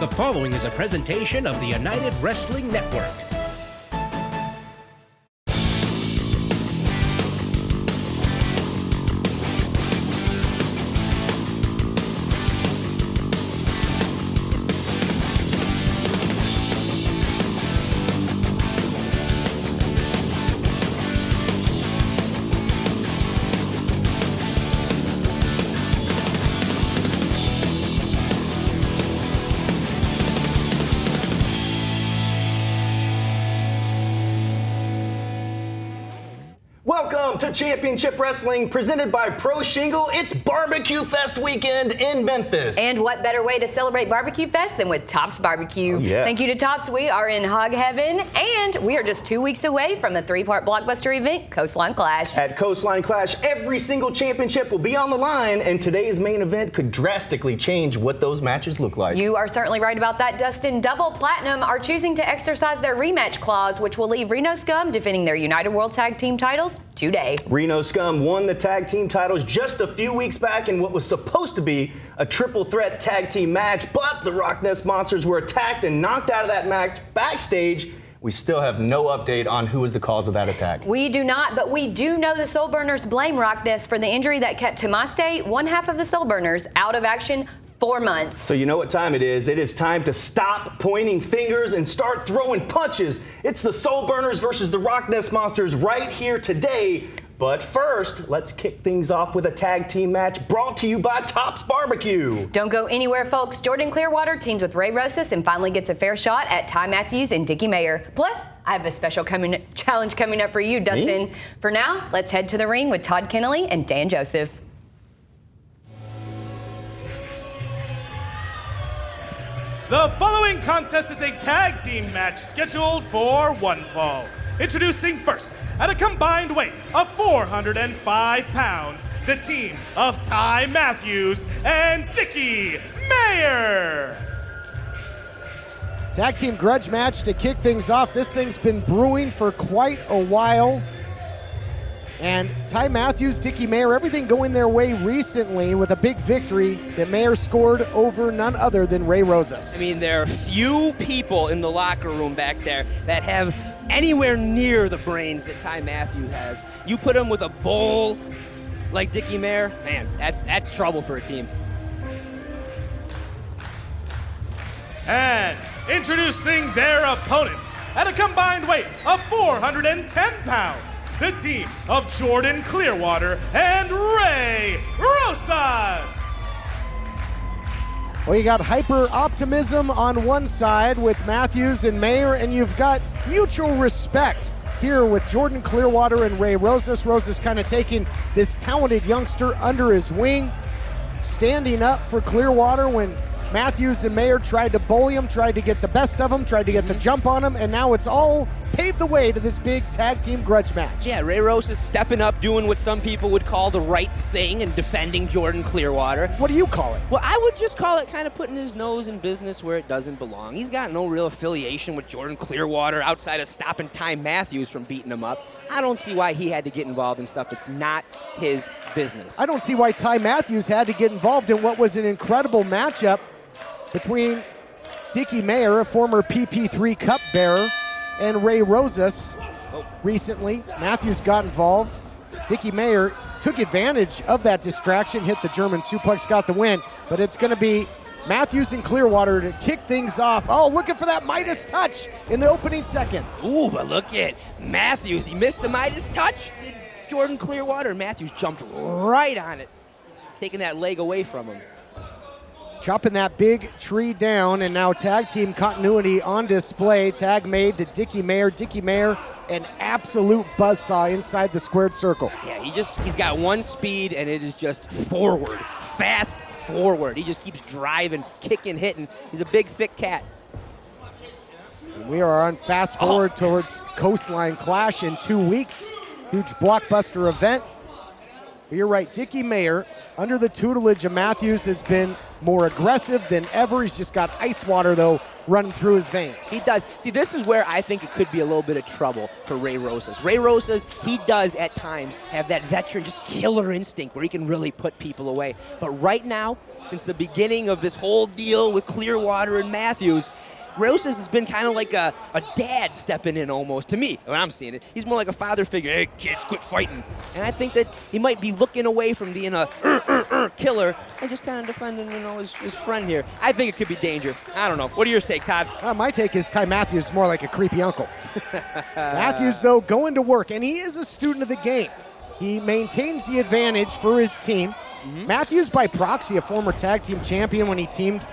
The following is a presentation of the United Wrestling Network. Welcome to Championship Wrestling, presented by Pro Shingle. It's Barbecue Fest weekend in Memphis. And what better way to celebrate Barbecue Fest than with Tops Barbecue? Oh, yeah. Thank you to Tops. We are in hog heaven, and we are just 2 weeks away from the three-part blockbuster event, Coastline Clash. At Coastline Clash, every single championship will be on the line, and today's main event could drastically change what those matches look like. You are certainly right about that, Dustin. Double Platinum are choosing to exercise their rematch clause, which will leave Reno Scum defending their United World Tag Team titles today. Reno Scum won the tag team titles just a few weeks back in what was supposed to be a triple threat tag team match, but the ROCKNES Monsters were attacked and knocked out of that match backstage. We still have no update on who was the cause of that attack. We do not, but we do know the Soul Burners blame ROCKNES for the injury that kept Tamaste, one half of the Soul Burners, out of action 4 months. So you know what time it is. It is time to stop pointing fingers and start throwing punches. It's the Soul Burners versus the ROCKNES Monsters right here today. But first, let's kick things off with a tag team match brought to you by Tops Barbecue. Don't go anywhere, folks. Jordan Clearwater teams with Ray Rosas and finally gets a fair shot at Ty Matthews and Dickey Mayer. Plus, I have a special challenge coming up for you, Dustin. Me? For now, let's head to the ring with Todd Kennelly and Dan Joseph. The following contest is a tag team match scheduled for one fall. Introducing first, at a combined weight of 405 pounds, the team of Ty Matthews and Dickey Mayer. Tag team grudge match to kick things off. This thing's been brewing for quite a while. And Ty Matthews, Dickey Mayer, everything going their way recently with a big victory that Mayer scored over none other than Ray Rosas. I mean, there are few people in the locker room back there that have anywhere near the brains that Ty Matthews has. You put him with a bull like Dickey Mayer, man, that's trouble for a team. And introducing their opponents at a combined weight of 410 pounds, the team of Jordan Clearwater and Ray Rosas. Well, you got hyper optimism on one side with Matthews and Mayer, and you've got mutual respect here with Jordan Clearwater and Ray Rosas. Rosas kind of taking this talented youngster under his wing, standing up for Clearwater when Matthews and Mayer tried to bully him, tried to get the best of him, tried to get the jump on him, and now it's all paved the way to this big tag team grudge match. Yeah, Ray Rosas stepping up, doing what some people would call the right thing and defending Jordan Clearwater. What do you call it? Well, I would just call it kind of putting his nose in business where it doesn't belong. He's got no real affiliation with Jordan Clearwater outside of stopping Ty Matthews from beating him up. I don't see why he had to get involved in stuff that's not his business. I don't see why Ty Matthews had to get involved in what was an incredible matchup between Dickey Mayer, a former PP3 Cup bearer, and Ray Rosas. Recently, Matthews got involved. Dickey Mayer took advantage of that distraction, hit the German suplex, got the win. But it's going to be Matthews and Clearwater to kick things off. Oh, looking for that Midas touch in the opening seconds. Ooh, but look at Matthews. He missed the Midas touch. Jordan Clearwater. Matthews jumped right on it, taking that leg away from him. Chopping that big tree down, and now tag team continuity on display. Tag made to Dickey Mayer. Dickey Mayer, an absolute buzzsaw inside the squared circle. Yeah, he's got one speed, and it is just forward, fast forward. He just keeps driving, kicking, hitting. He's a big, thick cat. And we are on fast forward towards Coastline Clash in 2 weeks. Huge blockbuster event. You're right. Dickey Mayer, under the tutelage of Matthews, has been more aggressive than ever. He's just got ice water, though, running through his veins. He does. See, this is where I think it could be a little bit of trouble for Ray Rosas. Ray Rosas, he does at times have that veteran, just killer instinct where he can really put people away. But right now, since the beginning of this whole deal with Clearwater and Matthews, Rosas has been kind of like a dad stepping in almost, to me, when I'm seeing it. He's more like a father figure. Hey, kids, quit fighting. And I think that he might be looking away from being a killer and just kind of defending, his friend here. I think it could be danger. I don't know. What are yours take, Todd? My take is Ty Matthews is more like a creepy uncle. Matthews, though, going to work, and he is a student of the game. He maintains the advantage for his team. Matthews, by proxy, a former tag team champion when he teamed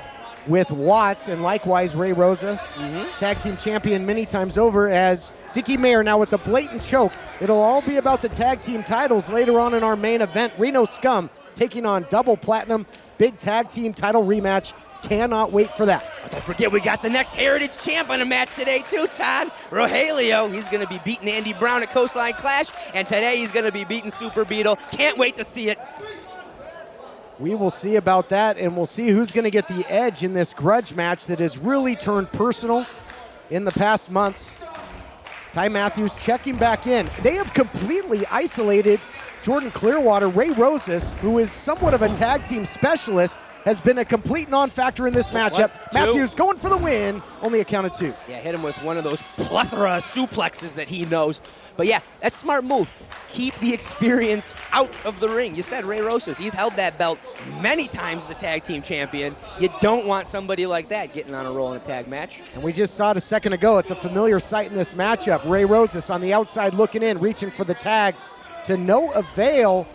with Watts, and likewise Ray Rosas, tag team champion many times over, as Dickey Mayer now with the blatant choke. It'll all be about the tag team titles later on in our main event. Reno Scum taking on Double Platinum, big tag team title rematch. Cannot wait for that. Don't forget, we got the next Heritage Champ on a match today too, Todd. Rogelio, he's going to be beating Andy Brown at Coastline Clash, and today he's going to be beating Super Beetle. Can't wait to see it. We will see about that, and we'll see who's going to get the edge in this grudge match that has really turned personal in the past months. Ty Matthews checking back in. They have completely isolated Jordan Clearwater. Ray Rosas, who is somewhat of a tag team specialist, has been a complete non-factor in this matchup. Matthews going for the win, only a count of 2. Yeah, hit him with one of those plethora suplexes that he knows. But yeah, that's a smart move. Keep the experience out of the ring. You said Ray Rosas, he's held that belt many times as a tag team champion. You don't want somebody like that getting on a roll in a tag match. And we just saw it a second ago. It's a familiar sight in this matchup. Ray Rosas on the outside looking in, reaching for the tag to no avail.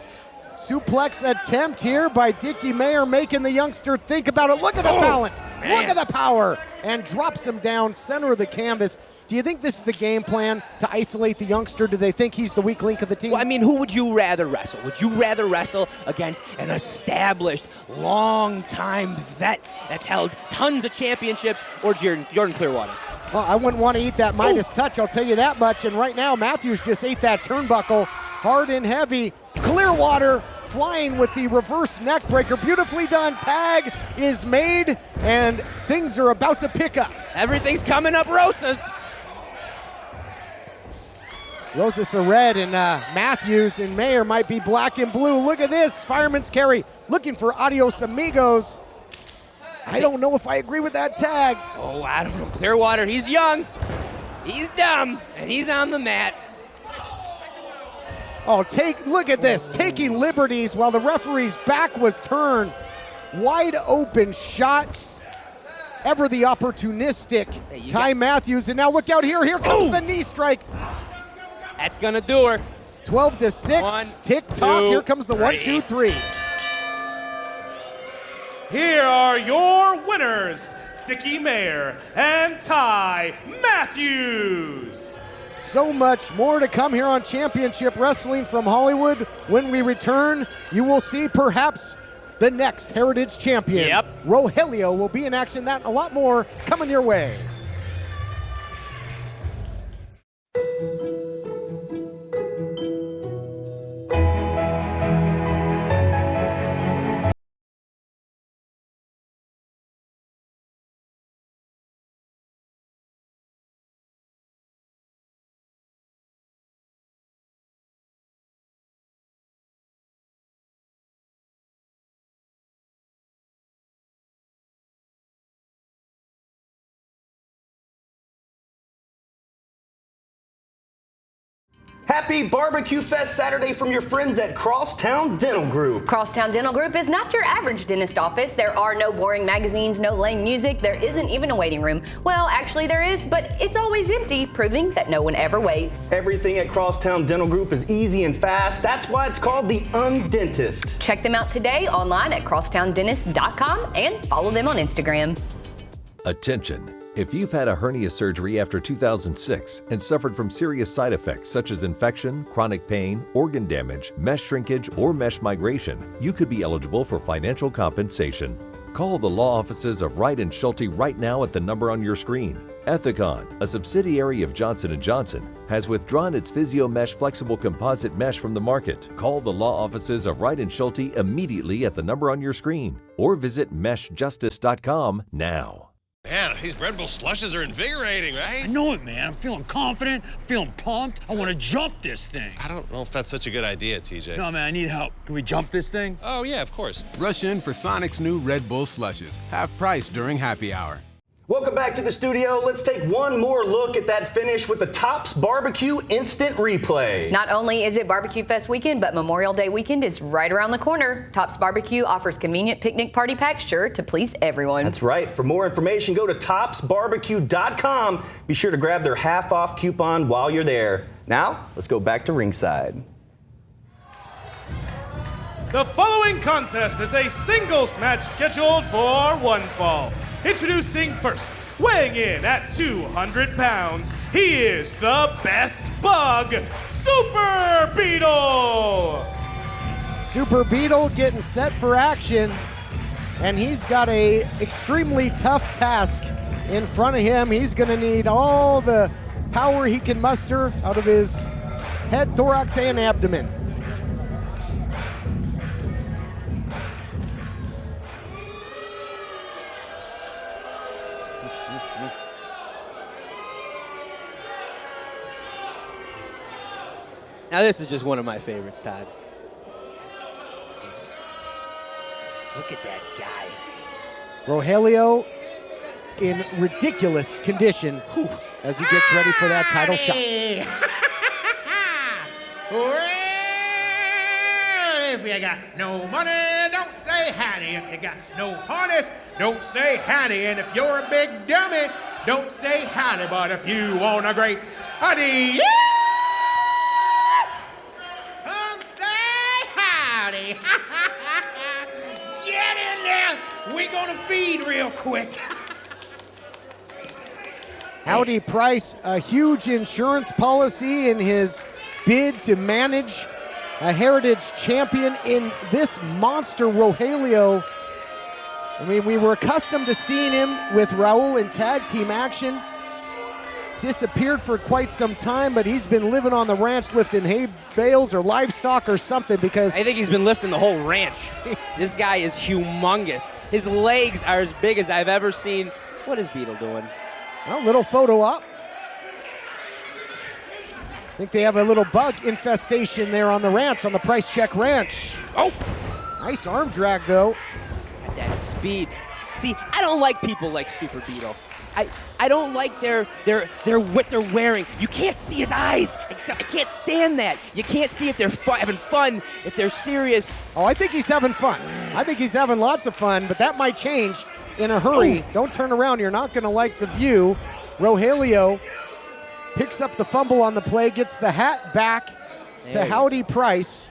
Suplex attempt here by Dickey Mayer, making the youngster think about it. Look at the balance. Man. Look at the power. And drops him down center of the canvas. Do you think this is the game plan to isolate the youngster? Do they think he's the weak link of the team? Well, I mean, who would you rather wrestle? Would you rather wrestle against an established, long-time vet that's held tons of championships, or Jordan Clearwater? Well, I wouldn't want to eat that Midas touch, I'll tell you that much. And right now, Matthews just ate that turnbuckle hard and heavy. Clearwater flying with the reverse neck breaker. Beautifully done. Tag is made, and things are about to pick up. Everything's coming up Rosas. Rosas are red, and Matthews and Mayer might be black and blue. Look at this, fireman's carry, looking for adios amigos. I don't know if I agree with that tag. Oh, I don't know. Clearwater, he's young, he's dumb, and he's on the mat. Oh, look at this, taking liberties while the referee's back was turned. Wide open shot. Ever the opportunistic Ty Matthews, and now look out here. Here comes the knee strike. That's gonna do her. 12-6, tick-tock. Here comes the 1, 2, 3. Here are your winners, Dickey Mayer and Ty Matthews. So much more to come here on Championship Wrestling from Hollywood. When we return, you will see perhaps the next Heritage Champion. Yep. Rogelio will be in action. That and a lot more coming your way. Happy Barbecue Fest Saturday from your friends at Crosstown Dental Group. Crosstown Dental Group is not your average dentist office. There are no boring magazines, no lame music. There isn't even a waiting room. Well, actually there is, but it's always empty, proving that no one ever waits. Everything at Crosstown Dental Group is easy and fast. That's why it's called the Undentist. Check them out today online at crosstowndentist.com and follow them on Instagram. Attention! If you've had a hernia surgery after 2006 and suffered from serious side effects such as infection, chronic pain, organ damage, mesh shrinkage, or mesh migration, you could be eligible for financial compensation. Call the law offices of Wright & Schulte right now at the number on your screen. Ethicon, a subsidiary of Johnson & Johnson, has withdrawn its Physio Mesh flexible composite mesh from the market. Call the law offices of Wright & Schulte immediately at the number on your screen or visit meshjustice.com now. Man, these Red Bull slushes are invigorating, right? I know it, man. I'm feeling confident, feeling pumped. I want to jump this thing. I don't know if that's such a good idea, TJ. No, man, I need help. Can we jump this thing? Oh, yeah, of course. Rush in for Sonic's new Red Bull slushes. Half price during happy hour. Welcome back to the studio. Let's take one more look at that finish with the Tops Barbecue Instant Replay. Not only is it Barbecue Fest weekend, but Memorial Day weekend is right around the corner. Tops Barbecue offers convenient picnic party packs sure to please everyone. That's right. For more information, go to topsbarbecue.com. Be sure to grab their half-off coupon while you're there. Now, let's go back to ringside. The following contest is a singles match scheduled for one fall. Introducing first, weighing in at 200 pounds, he is the best bug, Super Beetle! Super Beetle getting set for action, and he's got a extremely tough task in front of him. He's gonna need all the power he can muster out of his head, thorax, and abdomen. Now this is just one of my favorites, Todd. Look at that guy. Rogelio in ridiculous condition as he gets ready for that title shot. Well, if you got no money, don't say howdy. If you got no harness, don't say howdy. And if you're a big dummy, don't say howdy. But if you want a great howdy, come say howdy. Get in there. We're gonna feed real quick. Howdy Price, a huge insurance policy in his bid to manage a heritage champion in this monster Rogelio. I mean, we were accustomed to seeing him with Raul in tag team action. Disappeared for quite some time, but he's been living on the ranch lifting hay bales or livestock or something because... I think he's been lifting the whole ranch. This guy is humongous. His legs are as big as I've ever seen. What is Beetle doing? A little photo op. I think they have a little bug infestation there on the ranch, on the Price Check Ranch. Oh! Nice arm drag, though. Got that speed. See, I don't like people like Super Beetle. I don't like their what they're wearing. You can't see his eyes. I can't stand that. You can't see if they're having fun, if they're serious. Oh, I think he's having fun. I think he's having lots of fun, but that might change in a hurry. Ooh. Don't turn around. You're not going to like the view. Rogelio picks up the fumble on the play, gets the hat back to Howdy Price.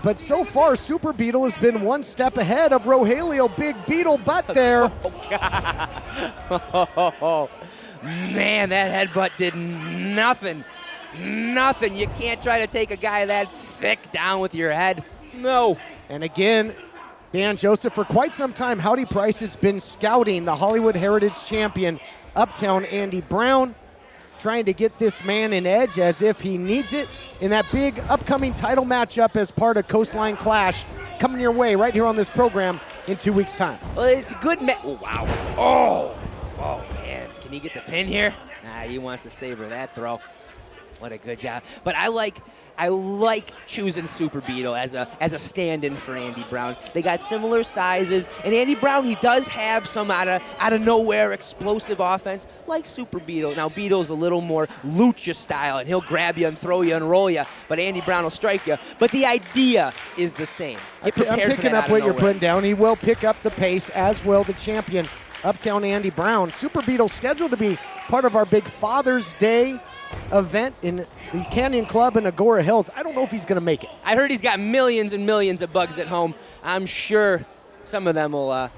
But so far, Super Beetle has been one step ahead of Rogelio. Big Beetle butt there. Oh, man, that headbutt did nothing. Nothing. You can't try to take a guy that thick down with your head. No. And again, Dan Joseph, for quite some time, Howdy Price has been scouting the Hollywood Heritage Champion, Uptown Andy Brown, trying to get this man an edge as if he needs it in that big upcoming title matchup as part of Coastline Clash coming your way right here on this program in 2 weeks' time. Well, it's a good match. Oh, wow. Oh, man. Can he get the pin here? Nah, he wants to savor that throw. What a good job. But I like choosing Super Beetle as a stand-in for Andy Brown. They got similar sizes, and Andy Brown, he does have some out of nowhere explosive offense like Super Beetle. Now Beetle's a little more lucha style, and he'll grab you and throw you and roll you, but Andy Brown will strike you. But the idea is the same. I'm picking up what you're putting down. He will pick up the pace, as will the champion, Uptown Andy Brown. Super Beetle scheduled to be part of our big Father's Day event in the Canyon Club in Agora Hills. I don't know if he's going to make it. I heard he's got millions and millions of bugs at home. I'm sure some of them will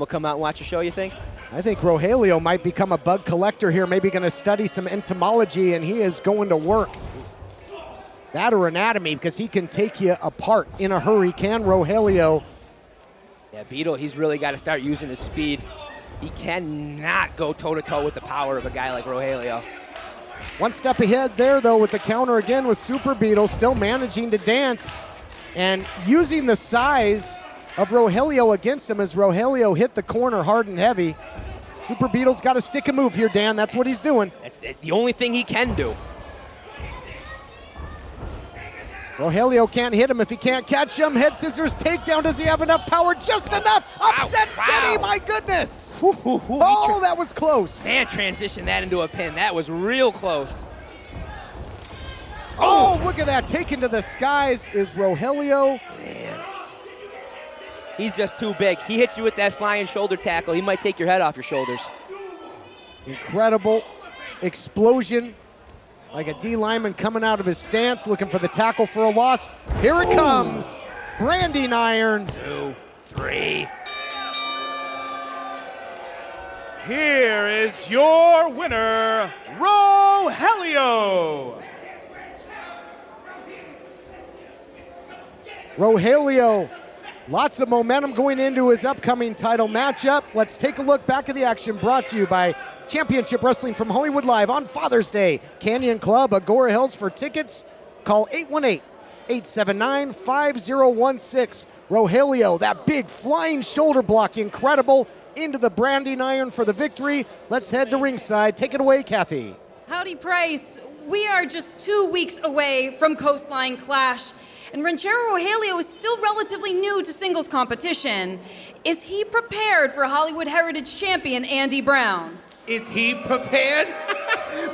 come out and watch the show, you think? I think Rogelio might become a bug collector here, maybe going to study some entomology, and he is going to work. That or anatomy, because he can take you apart in a hurry. Can Rogelio? Yeah, Beetle, he's really got to start using his speed. He cannot go toe-to-toe with the power of a guy like Rogelio. One step ahead there, though, with the counter again with Super Beetle, still managing to dance and using the size of Rogelio against him as Rogelio hit the corner hard and heavy. Super Beetle's got to stick and move here, Dan. That's what he's doing. That's the only thing he can do. Rogelio can't hit him if he can't catch him. Head scissors takedown. Does he have enough power? Just enough. Upset City, my goodness. Oh, that was close. Man, transition that into a pin. That was real close. Oh, look at that. Taken to the skies is Rogelio. Man. He's just too big. He hits you with that flying shoulder tackle. He might take your head off your shoulders. Incredible explosion. Like a D lineman coming out of his stance, looking for the tackle for a loss. Here it comes. Branding iron. 2, 3. Here is your winner, Rogelio. Rogelio, lots of momentum going into his upcoming title matchup. Let's take a look back at the action brought to you by Championship Wrestling from Hollywood Live on Father's Day. Canyon Club, Agora Hills. For tickets, call 818-879-5016. Rogelio, that big flying shoulder block, incredible, into the branding iron for the victory. Let's head to ringside. Take it away, Kathy. Howdy, Price. We are just 2 weeks away from Coastline Clash, and Ranchero Rogelio is still relatively new to singles competition. Is he prepared for Hollywood Heritage champion Andy Brown? Is he prepared?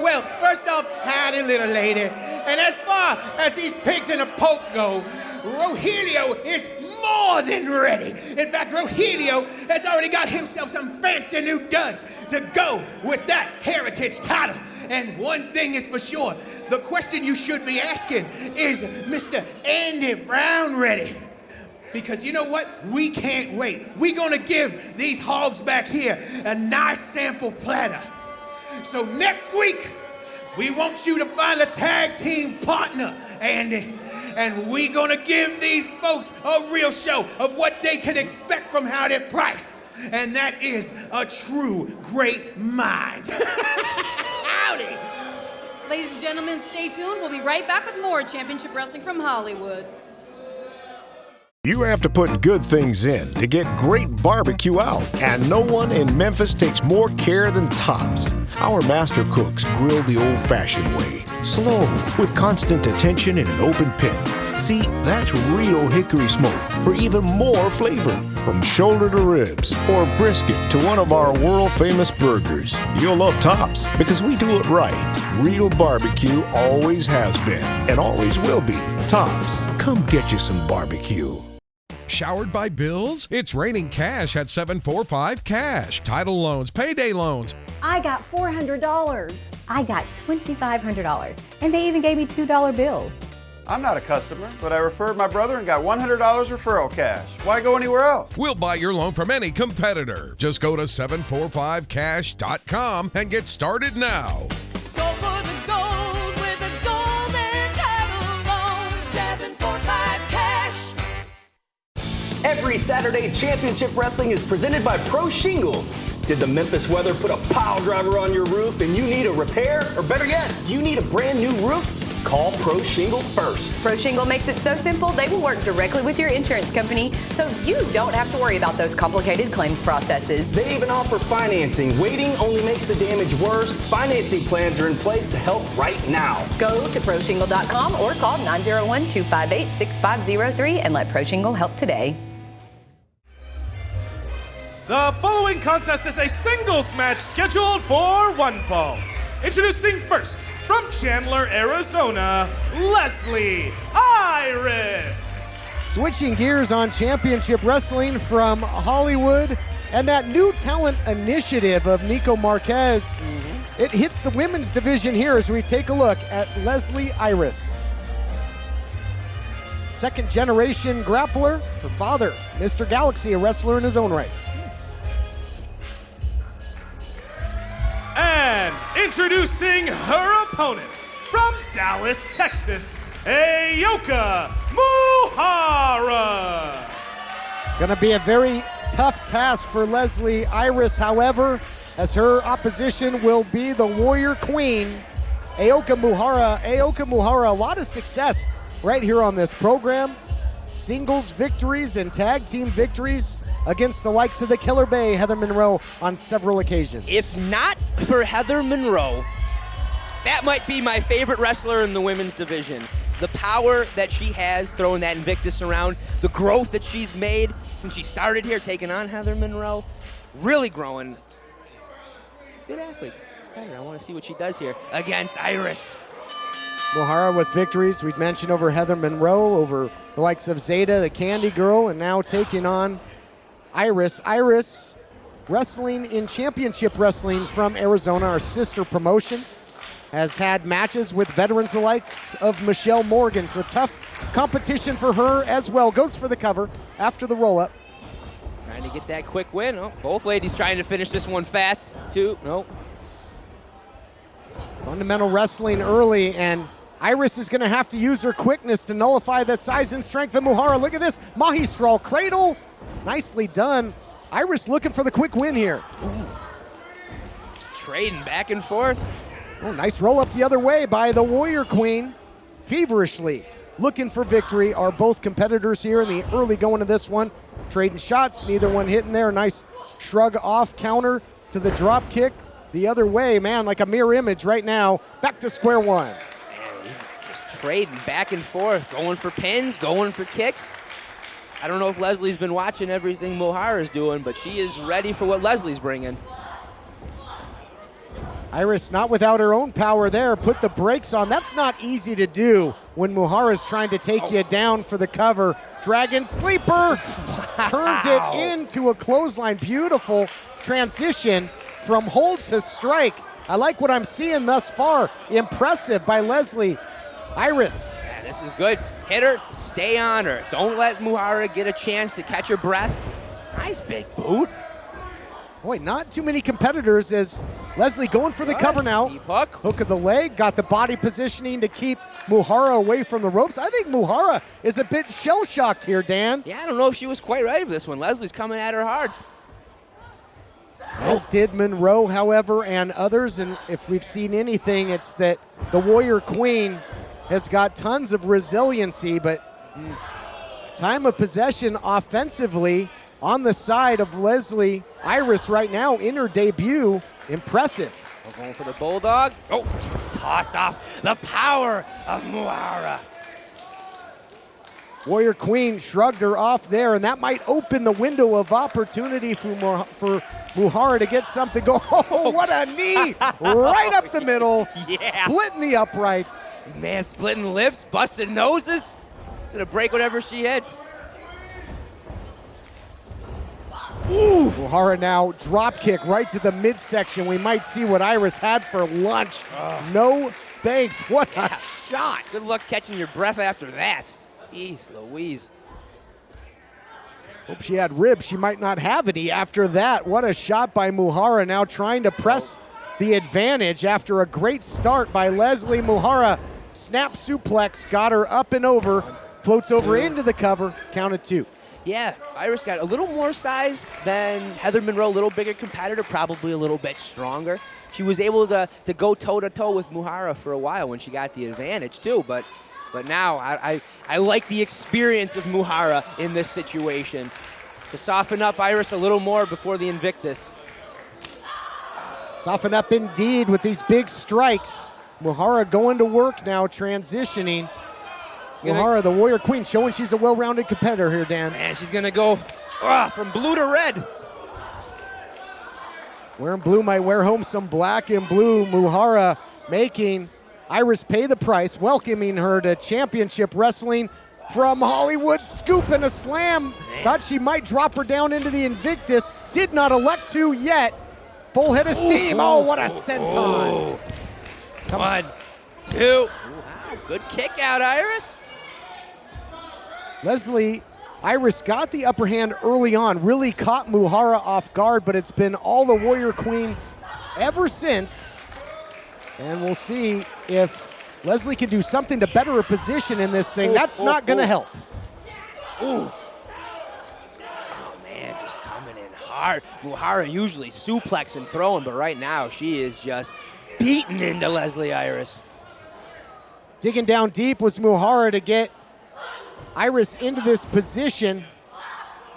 Well, first off, howdy, little lady. And as far as these pigs in a poke go, Rogelio is more than ready. In fact, Rogelio has already got himself some fancy new duds to go with that heritage title. And one thing is for sure, the question you should be asking is, Mr. Andy Brown ready? Because you know what? We can't wait. We're gonna give these hogs back here a nice sample platter. So next week, we want you to find a tag team partner, Andy. And we're gonna give these folks a real show of what they can expect from Howdy Price. And that is a true great mind. Howdy! Ladies and gentlemen, stay tuned. We'll be right back with more Championship Wrestling from Hollywood. You have to put good things in to get great barbecue out, and no one in Memphis takes more care than Tops. Our master cooks grill the old-fashioned way, slow, with constant attention in an open pit. See, that's real hickory smoke for even more flavor, from shoulder to ribs or brisket to one of our world-famous burgers. You'll love Tops because we do it right. Real barbecue always has been and always will be. Tops, come get you some barbecue. Showered by bills? It's raining cash at 745 Cash. Title loans, payday loans. I got $400. I got $2,500. And they even gave me $2 bills. I'm not a customer, but I referred my brother and got $100 referral cash. Why go anywhere else? We'll buy your loan from any competitor. Just go to 745cash.com and get started now. Go for the gold with a golden title loan. 745 Cash. Every Saturday, Championship Wrestling is presented by Pro Shingle. Did the Memphis weather put a pile driver on your roof and you need a repair? Or better yet, you need a brand new roof? Call Pro Shingle first. Pro Shingle makes it so simple, they will work directly with your insurance company, so you don't have to worry about those complicated claims processes. They even offer financing. Waiting only makes the damage worse. Financing plans are in place to help right now. Go to ProShingle.com or call 901-258-6503 and let Pro Shingle help today. The following contest is a singles match scheduled for one fall. Introducing first, from Chandler, Arizona, Leslie Iris. Switching gears on Championship Wrestling from Hollywood and that new talent initiative of Nico Marquez. It hits the women's division here as we take a look at Leslie Iris. Second generation grappler, her father, Mr. Galaxy, a wrestler in his own right. And introducing her opponent from Dallas, Texas, Ayoka Muhara. Gonna be a very tough task for Leslie Iris, however, as her opposition will be the Warrior Queen, Ayoka Muhara. Ayoka Muhara, a lot of success right here on this program. Singles victories and tag team victories against the likes of the Killer Bay, Heather Monroe, on several occasions. If not for Heather Monroe, that might be my favorite wrestler in the women's division. The power that she has throwing that Invictus around, the growth that she's made since she started here taking on Heather Monroe, really growing. Good athlete. I want to see what she does here against Iris. Muhara with victories. We've mentioned over Heather Monroe, over the likes of Zeta, the Candy Girl, and now taking on Iris. Iris wrestling in Championship Wrestling from Arizona, our sister promotion, has had matches with veterans the likes of Michelle Morgan, so tough competition for her as well. Goes for the cover after the roll-up. Trying to get that quick win. Oh, both ladies trying to finish this one fast. Fundamental wrestling early, and Iris is going to have to use her quickness to nullify the size and strength of Muhara. Look at this, Mahistral cradle. Nicely done. Iris looking for the quick win here. Trading back and forth. Oh, nice roll up the other way by the Warrior Queen. Feverishly looking for victory are both competitors here in the early going of this one. Trading shots, neither one hitting there. Nice shrug off counter to the drop kick. The other way, man, like a mirror image right now. Back to square one. Man, he's just trading back and forth, going for pins, going for kicks. I don't know if Leslie's been watching everything Muhara's doing, but she is ready for what Leslie's bringing. Iris not without her own power there. Put the brakes on. That's not easy to do when Muhara's trying to take you down for the cover. Dragon Sleeper turns it into a clothesline. Beautiful transition from hold to strike. I like what I'm seeing thus far. Impressive by Leslie Iris. Yeah, this is good. Hit her, stay on her. Don't let Muhara get a chance to catch her breath. Nice big boot. Boy, not too many competitors as Leslie going for the cover now. Deep hook. Hook of the leg, got the body positioning to keep Muhara away from the ropes. I think Muhara is a bit shell-shocked here, Dan. Yeah, I don't know if she was quite ready for this one. Leslie's coming at her hard. As did Monroe, however, and others. And if we've seen anything, it's that the Warrior Queen has got tons of resiliency, but time of possession offensively on the side of Leslie Iris right now in her debut. Impressive. We're going for the Bulldog. Oh, just tossed off the power of Muhara. Warrior Queen shrugged her off there, and that might open the window of opportunity for Muhara to get something going. Oh, what a knee! Right up the middle, splitting the uprights. Man, splitting lips, busted noses. Gonna break whatever she hits. Ooh! Muhara now drop kick right to the midsection. We might see what Iris had for lunch. No thanks. What a shot! Good luck catching your breath after that. Jeez Louise. Hope she had ribs. She might not have any after that. What a shot by Muhara, now trying to press the advantage after a great start by Leslie Muhara. Snap suplex, got her up and over, floats over into the cover, count of two. Yeah, Iris got a little more size than Heather Monroe, a little bigger competitor, probably a little bit stronger. She was able to go toe-to-toe with Muhara for a while when she got the advantage too, but now I like the experience of Muhara in this situation. To soften up Iris a little more before the Invictus. Soften up indeed with these big strikes. Muhara going to work now, transitioning. Muhara, the Warrior Queen, showing she's a well-rounded competitor here, Dan. Man, she's going to go from blue to red. Wearing blue might wear home some black and blue. Muhara making Iris pay the price, welcoming her to Championship Wrestling from Hollywood. Scoop and a slam. Man. Thought she might drop her down into the Invictus. Did not elect to yet. Full head of steam. Oh, what a senton. 1, 2. Wow, good kick out, Iris. Leslie Iris got the upper hand early on, really caught Muhara off guard, but it's been all the Warrior Queen ever since. And we'll see if Leslie can do something to better her position in this thing. That's not going to help. Ooh. Oh, man, just coming hard. Muhara usually suplex and throwing, but right now she is just beaten into Leslie Iris. Digging down deep was Muhara to get Iris into this position.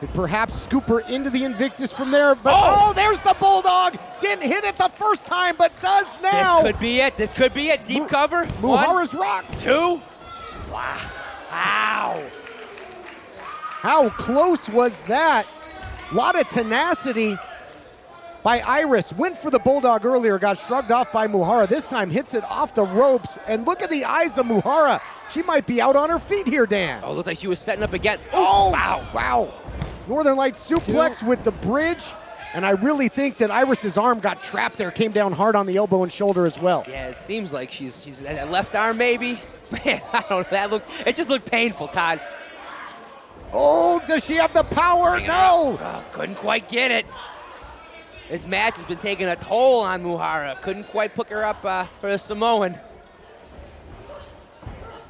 And perhaps scoop her into the Invictus from there, but oh, there's the Bulldog! Didn't hit it the first time, but does now! This could be it, this could be it. Deep cover. Muhara's rocked. 2. Wow. Ow. How close was that? A lot of tenacity by Iris. Went for the Bulldog earlier, got shrugged off by Muhara. This time hits it off the ropes, and look at the eyes of Muhara. She might be out on her feet here, Dan. Oh, looks like she was setting up again. Oh, wow. Wow. Northern Lights suplex with the bridge, and I really think that Iris's arm got trapped there, came down hard on the elbow and shoulder as well. Yeah, it seems like she's that left arm maybe. Man, I don't know. It just looked painful, Todd. Oh, does she have the power? No. Oh, couldn't quite get it. This match has been taking a toll on Muhara. Couldn't quite pick her up for the Samoan.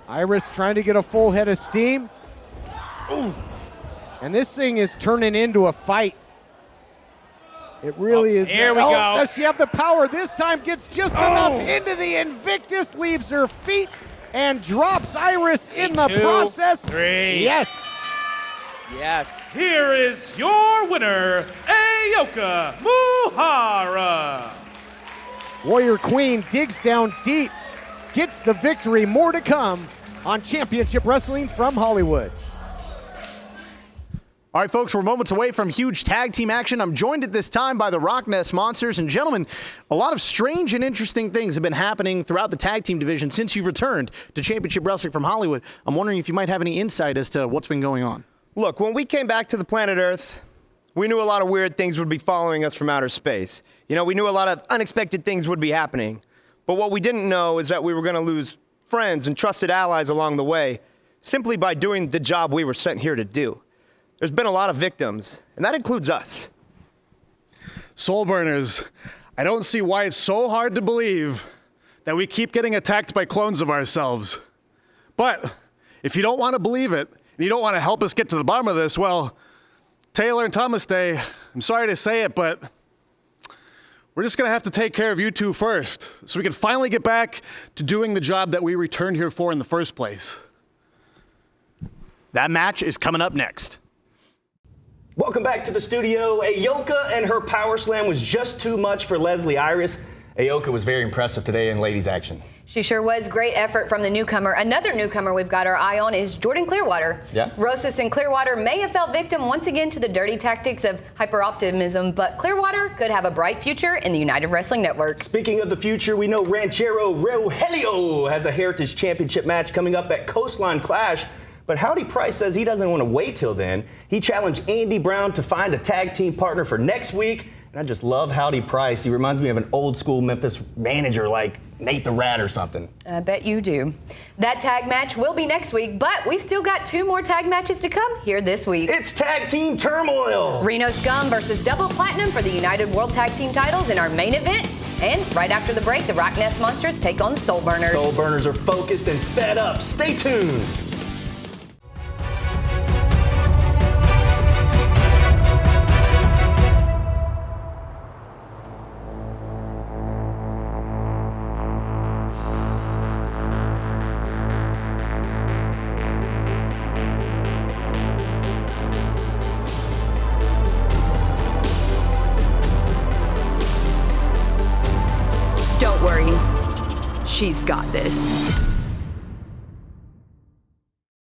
Iris trying to get a full head of steam. Ooh. And this thing is turning into a fight. It really is. Here we go. Does she have the power? This time gets just enough into the Invictus, leaves her feet, and drops Iris in the process. 3. Yes. Yes. Here is your winner, Ayoka Muhara. Warrior Queen digs down deep, gets the victory. More to come on Championship Wrestling from Hollywood. All right, folks, we're moments away from huge tag team action. I'm joined at this time by the ROCKNES Monsters. And gentlemen, a lot of strange and interesting things have been happening throughout the tag team division since you've returned to Championship Wrestling from Hollywood. I'm wondering if you might have any insight as to what's been going on. Look, when we came back to the planet Earth, we knew a lot of weird things would be following us from outer space. You know, we knew a lot of unexpected things would be happening. But what we didn't know is that we were going to lose friends and trusted allies along the way simply by doing the job we were sent here to do. There's been a lot of victims, and that includes us. Soul Burners, I don't see why it's so hard to believe that we keep getting attacked by clones of ourselves. But if you don't want to believe it, and you don't want to help us get to the bottom of this, well, Taylor and Thomas Day, I'm sorry to say it, but we're just going to have to take care of you two first, so we can finally get back to doing the job that we returned here for in the first place. That match is coming up next. Welcome back to the studio. Ayoka and her power slam was just too much for Leslie Iris. Ayoka was very impressive today in ladies action. She sure was. Great effort from the newcomer. Another newcomer we've got our eye on is Jordan Clearwater. Yeah. Rosas and Clearwater may have fell victim once again to the dirty tactics of hyper-optimism, but Clearwater could have a bright future in the United Wrestling Network. Speaking of the future, we know Ranchero Rogelio has a Heritage Championship match coming up at Coastline Clash. But Howdy Price says he doesn't want to wait till then. He challenged Andy Brown to find a tag team partner for next week. And I just love Howdy Price. He reminds me of an old school Memphis manager like Nate the Rat or something. I bet you do. That tag match will be next week, but we've still got 2 more tag matches to come here this week. It's Tag Team Turmoil. Reno Scum versus Double Platinum for the United World Tag Team titles in our main event. And right after the break, the ROCKNES Monsters take on Soul Burners. Soul Burners are focused and fed up. Stay tuned. Don't worry, she's got this.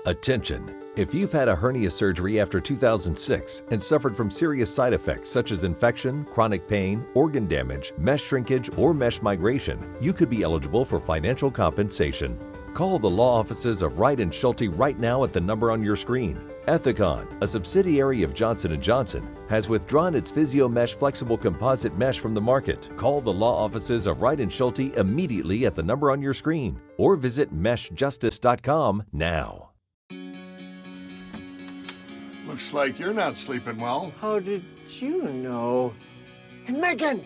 Attention! If you've had a hernia surgery after 2006 and suffered from serious side effects such as infection, chronic pain, organ damage, mesh shrinkage, or mesh migration, you could be eligible for financial compensation. Call the law offices of Wright & Schulte right now at the number on your screen. Ethicon, a subsidiary of Johnson & Johnson, has withdrawn its Physio Mesh flexible composite mesh from the market. Call the law offices of Wright & Schulte immediately at the number on your screen or visit meshjustice.com now. Looks like you're not sleeping well. How did you know? And Megan!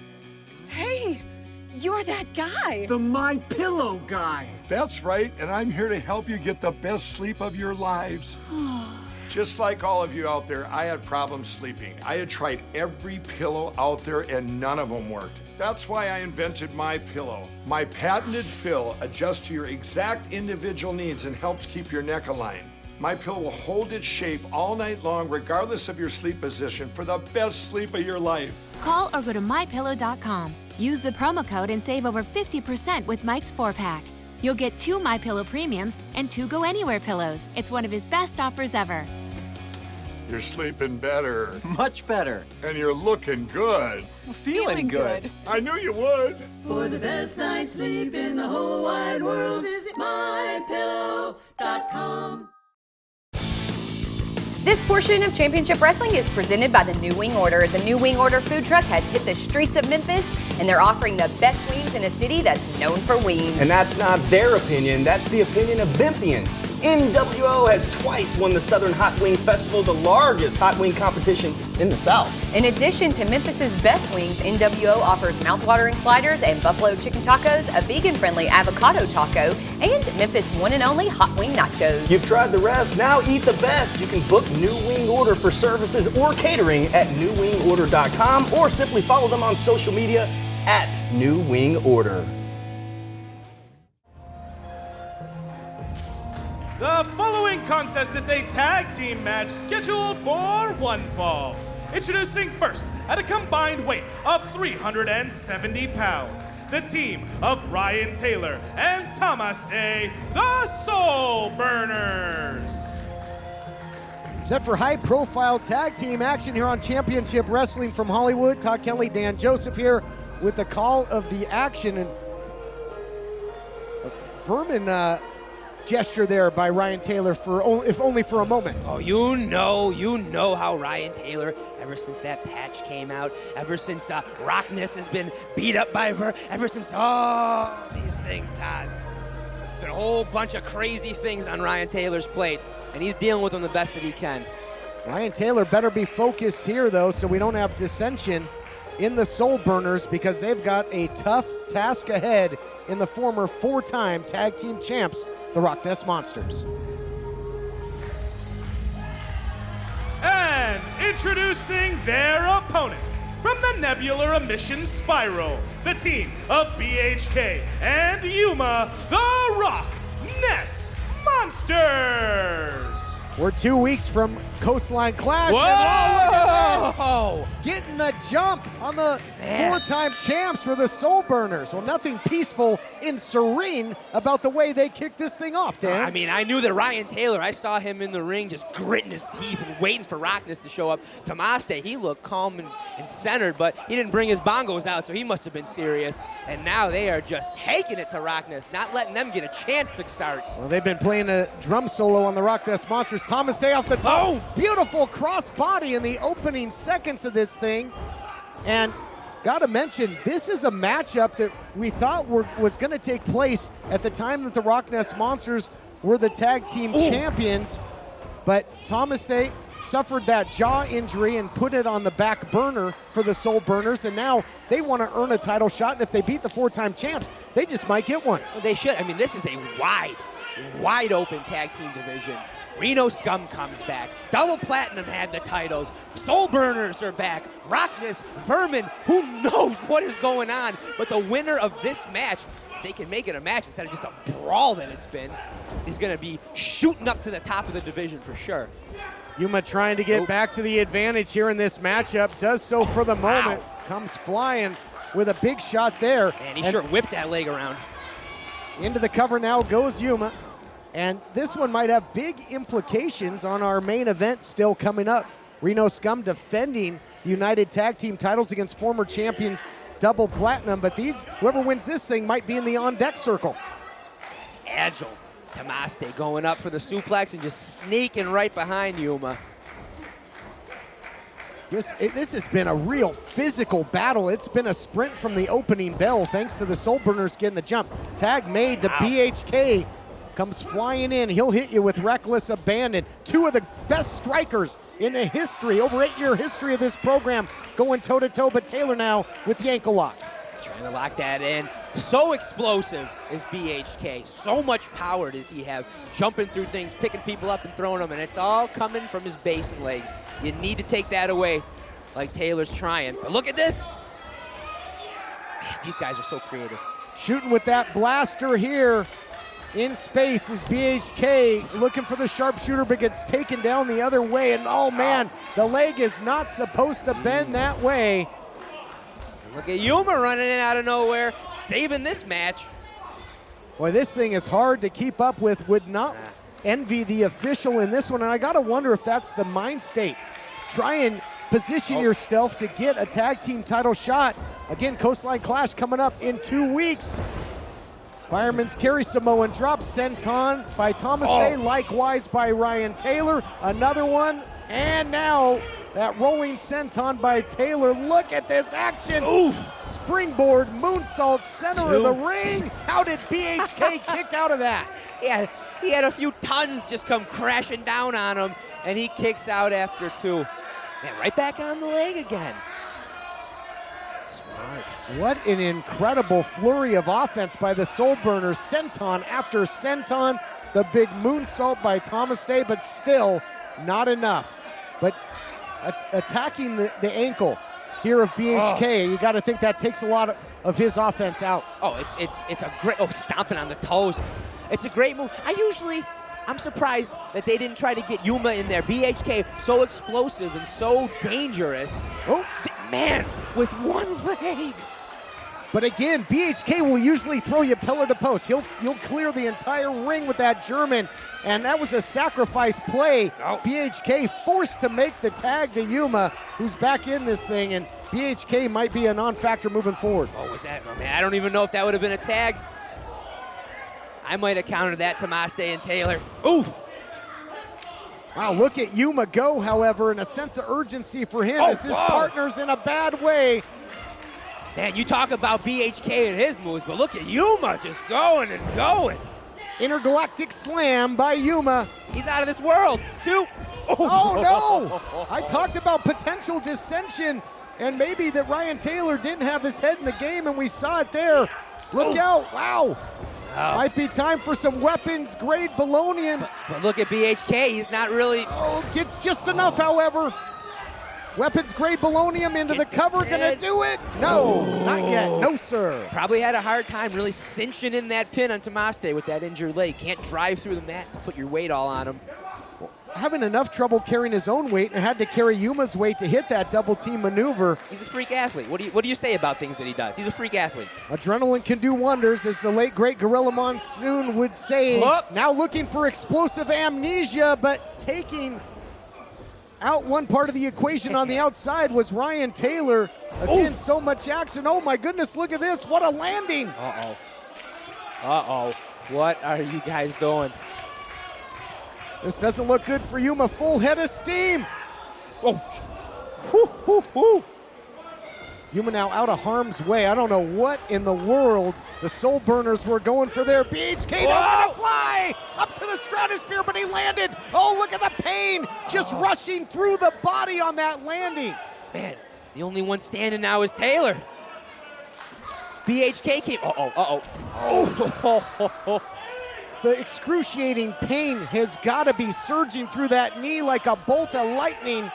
Hey, you're that guy. The My Pillow guy. That's right, and I'm here to help you get the best sleep of your lives. Just like all of you out there, I had problems sleeping. I had tried every pillow out there and none of them worked. That's why I invented My Pillow. My patented fill adjusts to your exact individual needs and helps keep your neck aligned. My Pillow will hold its shape all night long regardless of your sleep position for the best sleep of your life. Call or go to mypillow.com. Use the promo code and save over 50% with Mike's 4-pack. You'll get 2 MyPillow premiums and 2 Go Anywhere pillows. It's one of his best offers ever. You're sleeping better. Much better. And you're looking good. Feeling good. I knew you would. For the best night's sleep in the whole wide world, visit mypillow.com. This portion of Championship Wrestling is presented by the New Wing Order. The New Wing Order food truck has hit the streets of Memphis, and they're offering the best wings in a city that's known for wings. And that's not their opinion, that's the opinion of Memphians. NWO has twice won the Southern Hot Wing Festival, the largest hot wing competition in the South. In addition to Memphis's best wings, NWO offers mouthwatering sliders and buffalo chicken tacos, a vegan-friendly avocado taco, and Memphis' one and only hot wing nachos. You've tried the rest, now eat the best. You can book New Wing Order for services or catering at newwingorder.com or simply follow them on social media at New Wing Order. The following contest is a tag team match scheduled for one fall. Introducing first, at a combined weight of 370 pounds, the team of Ryan Taylor and Thomas Day, the Soul Burners. Set for high-profile tag team action here on Championship Wrestling from Hollywood. Todd Kelly, Dan Joseph here with the call of the action. And Vermin gesture there by Ryan Taylor if only for a moment. Oh, you know how Ryan Taylor, ever since that patch came out, ever since ROCKNES has been beat up by ever since all these things, Todd. There's been a whole bunch of crazy things on Ryan Taylor's plate, and he's dealing with them the best that he can. Ryan Taylor better be focused here, though, so we don't have dissension in the Soul Burners, because they've got a tough task ahead in the former 4-time tag team champs, the ROCKNES Monsters. And introducing their opponents from the Nebular Emission Spiral, the team of BHK and Yuma, the ROCKNES Monsters. We're 2 weeks from Coastline Clash. Whoa! And oh, look at this. Getting the jump on the 4-time champs for the Soul Burners. Well, nothing peaceful and serene about the way they kicked this thing off, Dan. I mean, I knew that Ryan Taylor, I saw him in the ring just gritting his teeth and waiting for ROCKNES to show up. Tomaste, he looked calm and centered, but he didn't bring his bongos out, so he must have been serious. And now they are just taking it to ROCKNES, not letting them get a chance to start. Well, they've been playing a drum solo on the ROCKNES Monsters. Thomas Day off the top. Oh! Beautiful cross body in the opening seconds of this thing. And gotta mention, this is a matchup that we thought was gonna take place at the time that the ROCKNES Monsters were the tag team champions. But Thomas Day suffered that jaw injury and put it on the back burner for the Soul Burners, and now they want to earn a title shot, and if they beat the 4-time champs, they just might get one. Well, they should. I mean, this is a wide open tag team division. Reno Scum comes back. Double Platinum had the titles. Soul Burners are back. ROCKNES, Vermin, who knows what is going on. But the winner of this match, if they can make it a match instead of just a brawl that it's been, is going to be shooting up to the top of the division for sure. Yuma trying to get back to the advantage here in this matchup. Does so for the moment. Wow. Comes flying with a big shot there. And he sure whipped that leg around. Into the cover now goes Yuma. And this one might have big implications on our main event still coming up. Reno Scum defending the United Tag Team titles against former champions Double Platinum. But whoever wins this thing might be in the on-deck circle. Agile. Tomaste going up for the suplex and just sneaking right behind Yuma. This has been a real physical battle. It's been a sprint from the opening bell thanks to the Soul Burners getting the jump. Tag made to BHK. Comes flying in. He'll hit you with reckless abandon. 2 of the best strikers in the history, over 8-year history of this program, going toe-to-toe, but Taylor now with the ankle lock. Trying to lock that in. So explosive is BHK. So much power does he have, jumping through things, picking people up and throwing them, and it's all coming from his base and legs. You need to take that away like Taylor's trying. But look at this. Man, these guys are so creative. Shooting with that blaster here in space is BHK, looking for the sharpshooter, but gets taken down the other way. And oh man, the leg is not supposed to bend that way. Look at Yuma running in out of nowhere, saving this match. Boy, this thing is hard to keep up with. Would not envy the official in this one, and I gotta wonder if that's the mind state. Try and position yourself to get a tag team title shot. Again, Coastline Clash coming up in 2 weeks. Fireman's carry Samoan drop, senton by Thomas Day, likewise by Ryan Taylor. Another one, and now that rolling senton by Taylor. Look at this action. Oof. Springboard, moonsault, center of the ring. How did BHK kick out of that? Yeah, he had a few tons just come crashing down on him, and he kicks out after 2. Man, right back on the leg again. Smart. What an incredible flurry of offense by the Soul Burners. Senton after senton. The big moonsault by Thomas Day, but still not enough. But attacking the ankle here of BHK, you got to think that takes a lot of his offense out. Oh, it's a great, stomping on the toes. It's a great move. I'm surprised that they didn't try to get Yuma in there. BHK, so explosive and so dangerous. Oh, man, with one leg. But again, BHK will usually throw you pillar to post. You'll clear the entire ring with that German, and that was a sacrifice play. BHK forced to make the tag to Yuma, who's back in this thing, and BHK might be a non-factor moving forward. Oh, was that? Oh, man, I don't even know if that would have been a tag. I might have countered that to Maste and Taylor. Oof. Wow, look at Yuma go, however, and a sense of urgency for him as his partner's in a bad way. Man, you talk about BHK and his moves, but look at Yuma just going and going. Intergalactic slam by Yuma. He's out of this world. 2. Oh, no! I talked about potential dissension, and maybe that Ryan Taylor didn't have his head in the game, and we saw it there. Look out, wow. Might be time for some weapons-grade Bolognian. But look at BHK, he's not really... Oh, gets just enough, however. Weapons-grade Bolognium into the cover, gonna do it? No, not yet, no sir. Probably had a hard time really cinching in that pin on Tomaste with that injured leg. Can't drive through the mat to put your weight all on him. Having enough trouble carrying his own weight and had to carry Yuma's weight to hit that double team maneuver. He's a freak athlete. What do you say about things that he does? He's a freak athlete. Adrenaline can do wonders, as the late great Gorilla Monsoon would say. Now looking for explosive amnesia, but taking out one part of the equation on the outside was Ryan Taylor. Again, so much action. Oh my goodness, look at this. What a landing. Uh-oh. What are you guys doing? This doesn't look good for Yuma. Full head of steam. Yuma now out of harm's way. I don't know what in the world the Soul Burners were going for there. BHK now gonna fly up to the stratosphere, but he landed. Oh, look at the pain just rushing through the body on that landing. Man, the only one standing now is Taylor. BHK came. The excruciating pain has got to be surging through that knee like a bolt of lightning.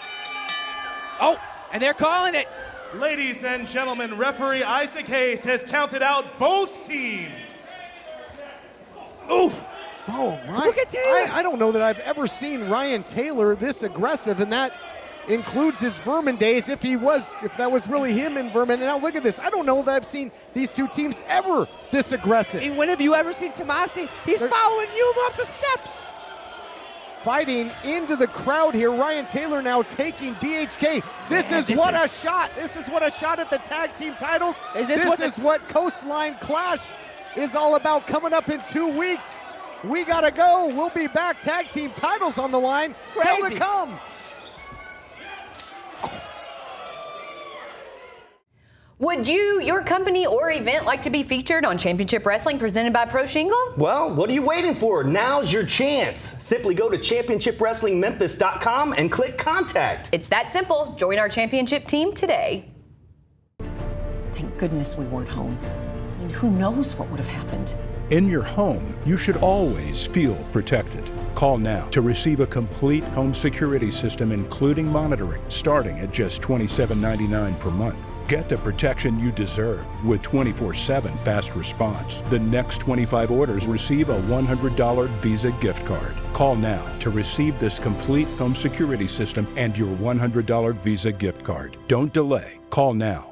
Oh, and they're calling it. Ladies and gentlemen, referee Isaac Hayes has counted out both teams. Oh, right. Look at Taylor. I don't know that I've ever seen Ryan Taylor this aggressive, and that includes his Vermin days, if that was really him in Vermin. And now look at this. I don't know that I've seen these two teams ever this aggressive. And when have you ever seen Tomasi? He's following Yuma up the steps. Fighting into the crowd here. Ryan Taylor now taking BHK. This is a shot. This is what a shot at the tag team titles. This is what Coastline Clash is all about coming up in 2 weeks. We got to go. We'll be back. Tag team titles on the line. Still to come. Would you, your company, or event like to be featured on Championship Wrestling presented by Pro Shingle? Well, what are you waiting for? Now's your chance. Simply go to ChampionshipWrestlingMemphis.com and click Contact. It's that simple. Join our championship team today. Thank goodness we weren't home. And who knows what would have happened. In your home, you should always feel protected. Call now to receive a complete home security system, including monitoring, starting at just $27.99 per month. Get the protection you deserve with 24/7 fast response. The next 25 orders receive a $100 Visa gift card. Call now to receive this complete home security system and your $100 Visa gift card. Don't delay. Call now.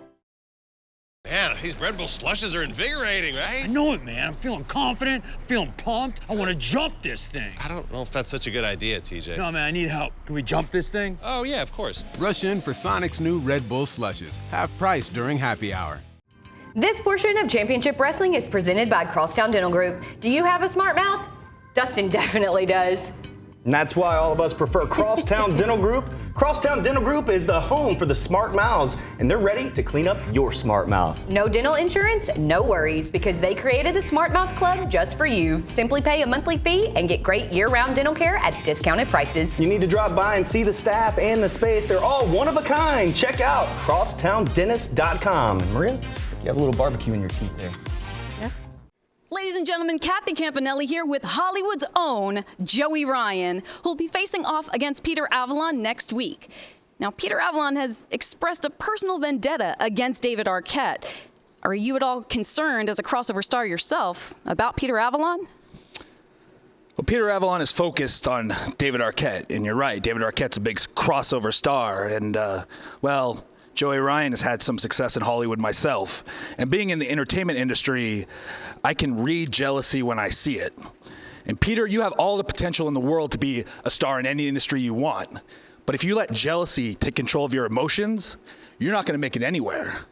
Man, these Red Bull slushes are invigorating, right? I know it, man. I'm feeling confident, feeling pumped. I want to jump this thing. I don't know if that's such a good idea, TJ. No, man, I need help. Can we jump this thing? Oh, yeah, of course. Rush in for Sonic's new Red Bull slushes, half price during happy hour. This portion of Championship Wrestling is presented by Crosstown Dental Group. Do you have a smart mouth? Dustin definitely does. And that's why all of us prefer Crosstown Dental Group. Crosstown Dental Group is the home for the smart mouths, and they're ready to clean up your smart mouth. No dental insurance, no worries, because they created the Smart Mouth Club just for you. Simply pay a monthly fee and get great year-round dental care at discounted prices. You need to drop by and see the staff and the space. They're all one of a kind. Check out crosstowndentist.com. And Maria, you have a little barbecue in your teeth there. Ladies and gentlemen, Kathy Campanelli here with Hollywood's own Joey Ryan, who'll be facing off against Peter Avalon next week. Now, Peter Avalon has expressed a personal vendetta against David Arquette. Are you at all concerned as a crossover star yourself about Peter Avalon? Well, Peter Avalon is focused on David Arquette, and you're right, David Arquette's a big crossover star, and, Joey Ryan has had some success in Hollywood myself. And being in the entertainment industry, I can read jealousy when I see it. And Peter, you have all the potential in the world to be a star in any industry you want. But if you let jealousy take control of your emotions, you're not going to make it anywhere.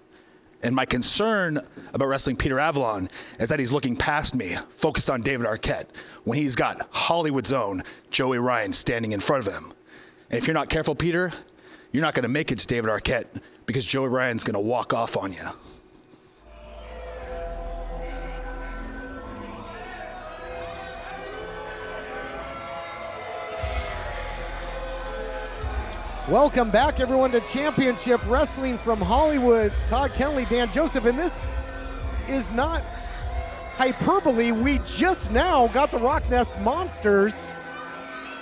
And my concern about wrestling Peter Avalon is that he's looking past me, focused on David Arquette, when he's got Hollywood's own Joey Ryan standing in front of him. And if you're not careful, Peter, you're not going to make it to David Arquette because Joey Ryan's going to walk off on you. Welcome back, everyone, to Championship Wrestling from Hollywood. Todd Kennelly, Dan Joseph, and this is not hyperbole. We just now got the ROCKNES Monsters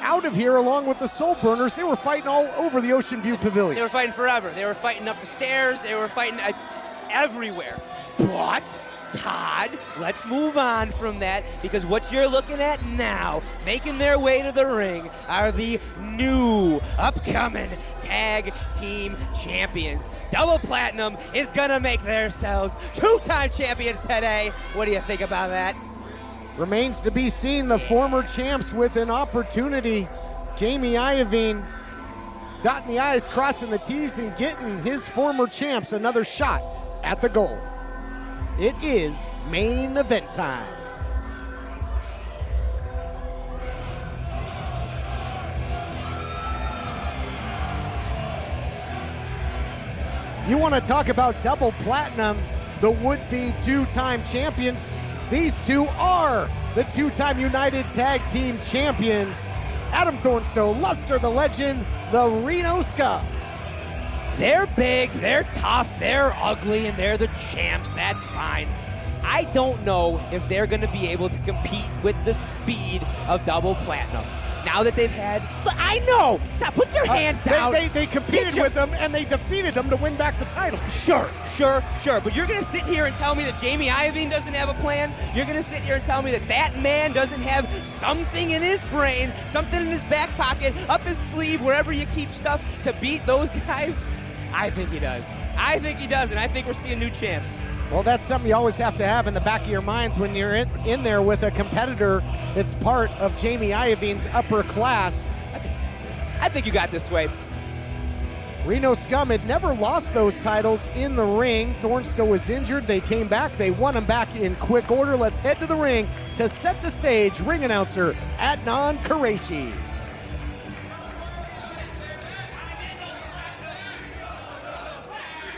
out of here along with the Soul Burners. They were fighting all over the Ocean View Pavilion. They were fighting forever. They were fighting up the stairs. They were fighting everywhere. But, Todd, let's move on from that, because what you're looking at now, making their way to the ring, are the new upcoming tag team champions. Double Platinum is gonna make themselves two-time champions today. What do you think about that? Remains to be seen, the former champs with an opportunity. Jamie Iovine dotting the I's, crossing the T's, and getting his former champs another shot at the gold. It is main event time. You want to talk about double platinum, the would-be two-time champions. These two are the two-time United Tag Team Champions. Adam Thornstowe, Luster the Legend, the Reno Scum. They're big, they're tough, they're ugly, and they're the champs. That's fine. I don't know if they're going to be able to compete with the speed of double platinum. Now that they've had, I know. Stop. Put your hands down. They competed with them and they defeated them to win back the title. Sure. But you're gonna sit here and tell me that Jamie Iovine doesn't have a plan? You're gonna sit here and tell me that that man doesn't have something in his brain, something in his back pocket, up his sleeve, wherever you keep stuff, to beat those guys? I think he does. And I think we're seeing new champs. Well, that's something you always have to have in the back of your minds when you're in there with a competitor that's part of Jamie Iovine's upper class. I think you got this way. Reno Scum had never lost those titles in the ring. Thornstowe was injured. They came back. They won them back in quick order. Let's head to the ring to set the stage. Ring announcer Adnan Qureshi.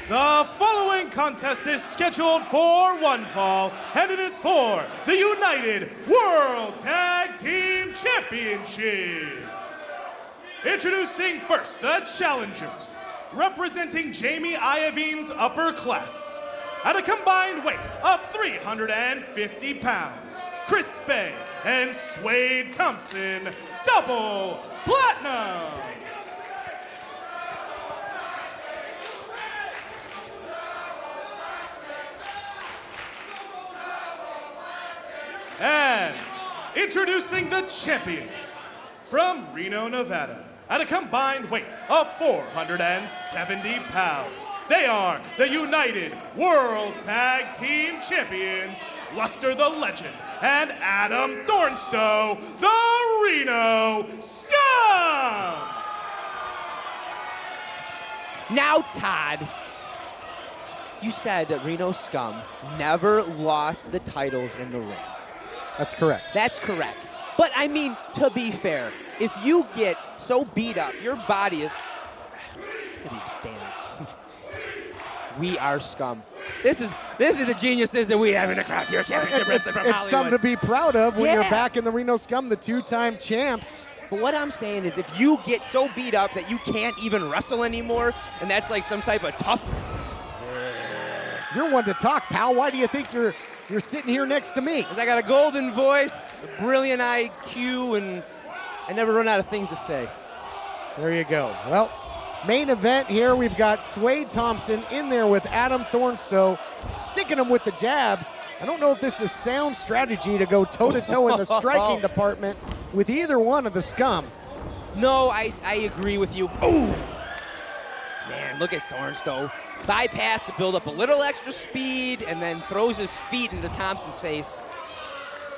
The following contest is scheduled for one fall, and it is for the United World Tag Team Championship. Introducing first the challengers, representing Jamie Iovine's upper class, at a combined weight of 350 pounds, Chris Bay and Swade Thompson, double platinum. And introducing the champions from Reno, Nevada, at a combined weight of 470 pounds. They are the United World Tag Team Champions, Luster the Legend and Adam Thornstowe, the Reno Scum! Now, Todd, you said that Reno Scum never lost the titles in the ring. That's correct. That's correct. But, I mean, to be fair, if you get so beat up, your body is... Look at these fans. We are Scum. This is the geniuses that we have in the Crown Tier Championship Wrestling from Hollywood. It's something to be proud of when you're back in the Reno Scum, the two-time champs. But what I'm saying is if you get so beat up that you can't even wrestle anymore, and that's like some type of tough... You're one to talk, pal. Why do you think you're sitting here next to me? Because I got a golden voice, a brilliant IQ, and I never run out of things to say. There you go. Well, main event here, we've got Swade Thompson in there with Adam Thornstowe, sticking him with the jabs. I don't know if this is sound strategy to go toe-to-toe in the striking department with either one of the Scum. No, I agree with you. Ooh! Man, look at Thornstowe. Bypass to build up a little extra speed and then throws his feet into Thompson's face.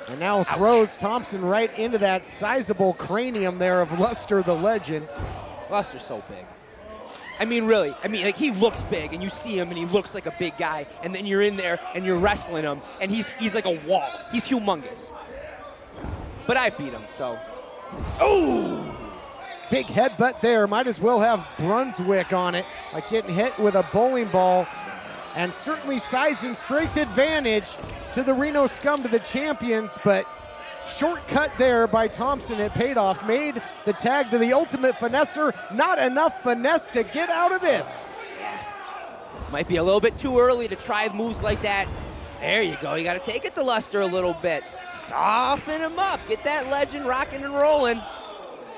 And now throws Thompson right into that sizable cranium there of Luster the Legend. Luster's so big. I mean, really. I mean, like, he looks big, and you see him, and he looks like a big guy, and then you're in there, and you're wrestling him, and he's like a wall. He's humongous. But I beat him, so. Ooh! Big headbutt there. Might as well have Brunswick on it, like getting hit with a bowling ball. And certainly size and strength advantage to the Reno Scum, to the champions, but shortcut there by Thompson. It paid off, made the tag to the ultimate finesser. Not enough finesse to get out of this. Might be a little bit too early to try moves like that. There you go. You got to take it to Luster a little bit. Soften him up. Get that legend rocking and rolling.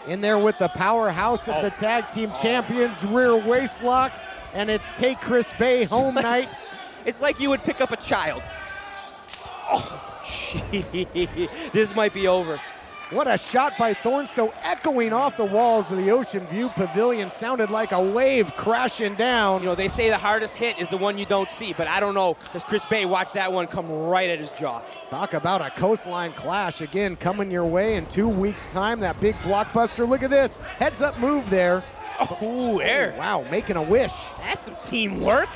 In there with the powerhouse of the tag team champions, rear waist lock, and it's take Chris Bay home night. It's like you would pick up a child. Oh, gee. This might be over. What a shot by Thornstowe, echoing off the walls of the Ocean View Pavilion. Sounded like a wave crashing down. You know, they say the hardest hit is the one you don't see, but I don't know, because Chris Bay watched that one come right at his jaw. Talk about a Coastline clash, again, coming your way in 2 weeks' time. That big blockbuster. Look at this. Heads-up move there. Oh, air. Wow, making a wish. That's some teamwork.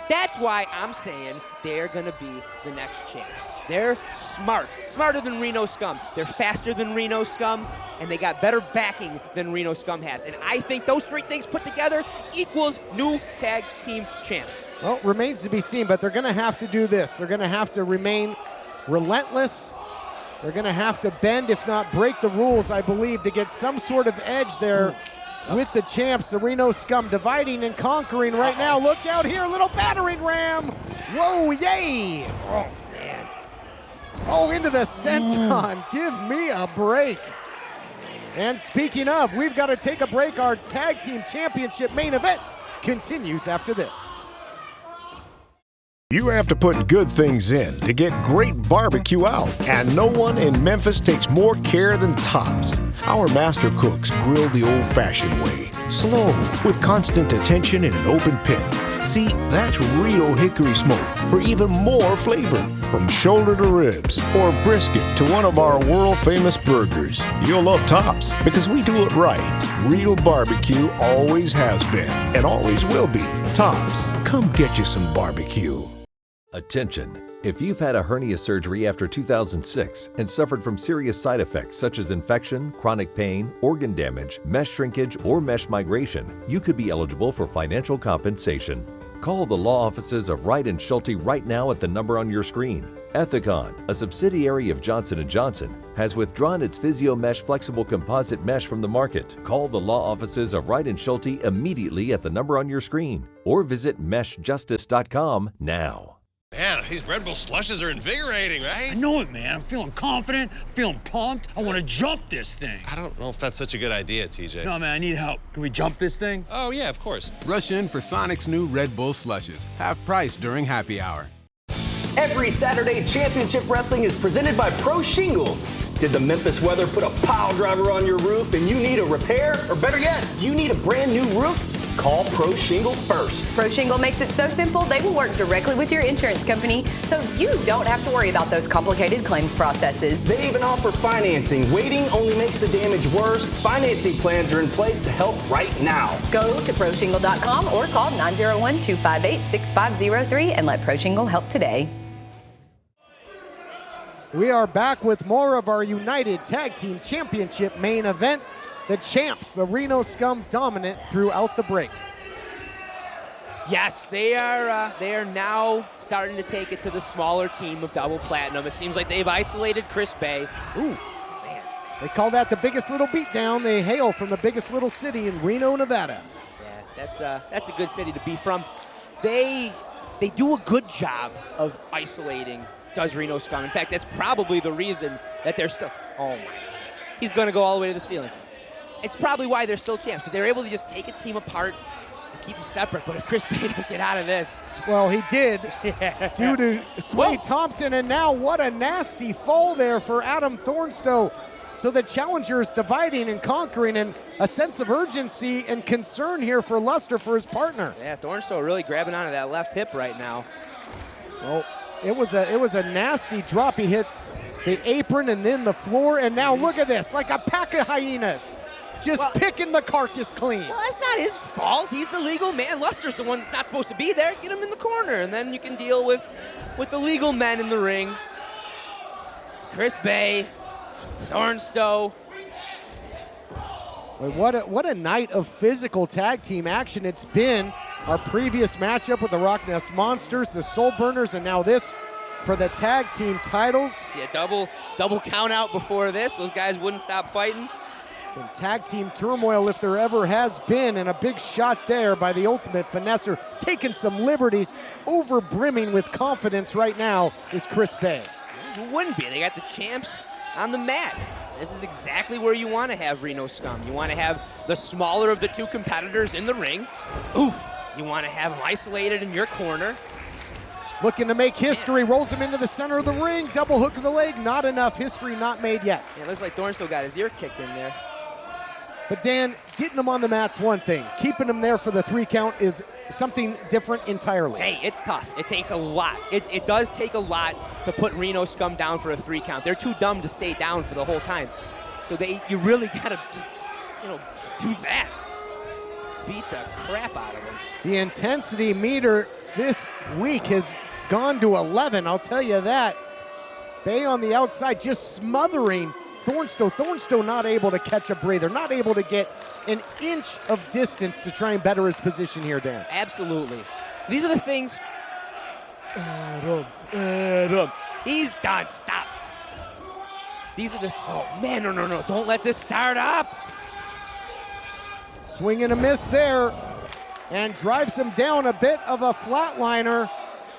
That's why I'm saying they're going to be the next champs. They're smart. Smarter than Reno Scum. They're faster than Reno Scum, and they got better backing than Reno Scum has. And I think those three things put together equals new tag team champs. Well, remains to be seen, but they're going to have to do this. They're going to have to remain relentless. They're going to have to bend, if not break the rules, I believe, to get some sort of edge there with the champs. The Reno Scum dividing and conquering right now. Look out here, little battering ram. Whoa, yay. Oh, man. Oh, into the senton. Give me a break. And speaking of, we've got to take a break. Our tag team championship main event continues after this. You have to put good things in to get great barbecue out, and no one in Memphis takes more care than Tops. Our master cooks grill the old-fashioned way, slow, with constant attention in an open pit. See, that's real hickory smoke for even more flavor, from shoulder to ribs or brisket to one of our world-famous burgers. You'll love Tops because we do it right. Real barbecue always has been and always will be. Tops, come get you some barbecue. Attention! If you've had a hernia surgery after 2006 and suffered from serious side effects such as infection, chronic pain, organ damage, mesh shrinkage, or mesh migration, you could be eligible for financial compensation. Call the law offices of Wright & Schulte right now at the number on your screen. Ethicon, a subsidiary of Johnson & Johnson, has withdrawn its Physio Mesh flexible composite mesh from the market. Call the law offices of Wright & Schulte immediately at the number on your screen or visit meshjustice.com now. Man, these Red Bull slushes are invigorating, right? I know it, man. I'm feeling confident, feeling pumped. I want to jump this thing. I don't know if that's such a good idea, TJ. No, man, I need help. Can we jump this thing? Oh, yeah, of course. Rush in for Sonic's new Red Bull slushes, half price during happy hour. Every Saturday, Championship Wrestling is presented by Pro Shingle. Did the Memphis weather put a pile driver on your roof and you need a repair? Or better yet, you need a brand new roof? Call Pro Shingle first. Pro Shingle makes it so simple, they will work directly with your insurance company, so you don't have to worry about those complicated claims processes. They even offer financing. Waiting only makes the damage worse. Financing plans are in place to help right now. Go to ProShingle.com or call 901-258-6503 and let Pro Shingle help today. We are back with more of our United Tag Team Championship main event. The champs, the Reno Scum, dominant throughout the break. Yes, they are now starting to take it to the smaller team of Double Platinum. It seems like they've isolated Chris Bay. Ooh, man. They call that the biggest little beatdown. They hail from the biggest little city in Reno, Nevada. Yeah, that's a good city to be from. They do a good job of isolating, does Reno Scum. In fact, that's probably the reason that they're still, oh my, he's gonna go all the way to the ceiling. It's probably why they're still champs, because they're able to just take a team apart and keep them separate. But if Chris Bay didn't get out of this. Well, he did, due to Sway Thompson. And now what a nasty fall there for Adam Thornstowe. So the challenger is dividing and conquering, and a sense of urgency and concern here for Luster, for his partner. Yeah, Thornstowe really grabbing onto that left hip right now. Well, it was a nasty drop. He hit the apron and then the floor, and now look at this, like a pack of hyenas. Just picking the carcass clean. Well, that's not his fault. He's the legal man. Luster's the one that's not supposed to be there. Get him in the corner, and then you can deal with the legal men in the ring. Chris Bay, Thornstowe. What a night of physical tag team action it's been. Our previous matchup with the ROCKNES Monsters, the Soul Burners, and now this for the tag team titles. Yeah, double count out before this. Those guys wouldn't stop fighting. And tag team turmoil if there ever has been, and a big shot there by the Ultimate Finesser, taking some liberties, over brimming with confidence right now is Chris Bay. Who wouldn't be? They got the champs on the mat. This is exactly where you want to have Reno Scum. You want to have the smaller of the two competitors in the ring. Oof. You want to have them isolated in your corner. Looking to make history, rolls him into the center of the ring, double hook of the leg, not enough, history not made yet. Yeah, looks like Thornstowe got his ear kicked in there. But Dan, getting him on the mat's one thing. Keeping him there for the 3 count is something different entirely. Hey, it's tough. It takes a lot. It does take a lot to put Reno Scum down for a 3 count. They're too dumb to stay down for the whole time. So you really gotta, do that. Beat the crap out of him. The intensity meter this week has gone to 11, I'll tell you that. Bay on the outside just smothering Thornstowe. Thornstowe not able to catch a breather, not able to get an inch of distance to try and better his position here, Dan. Absolutely. These are the things. Adam. He's done. Stop. These are the. Oh, man, no. Don't let this start up. Swing and a miss there. And drives him down, a bit of a flatliner.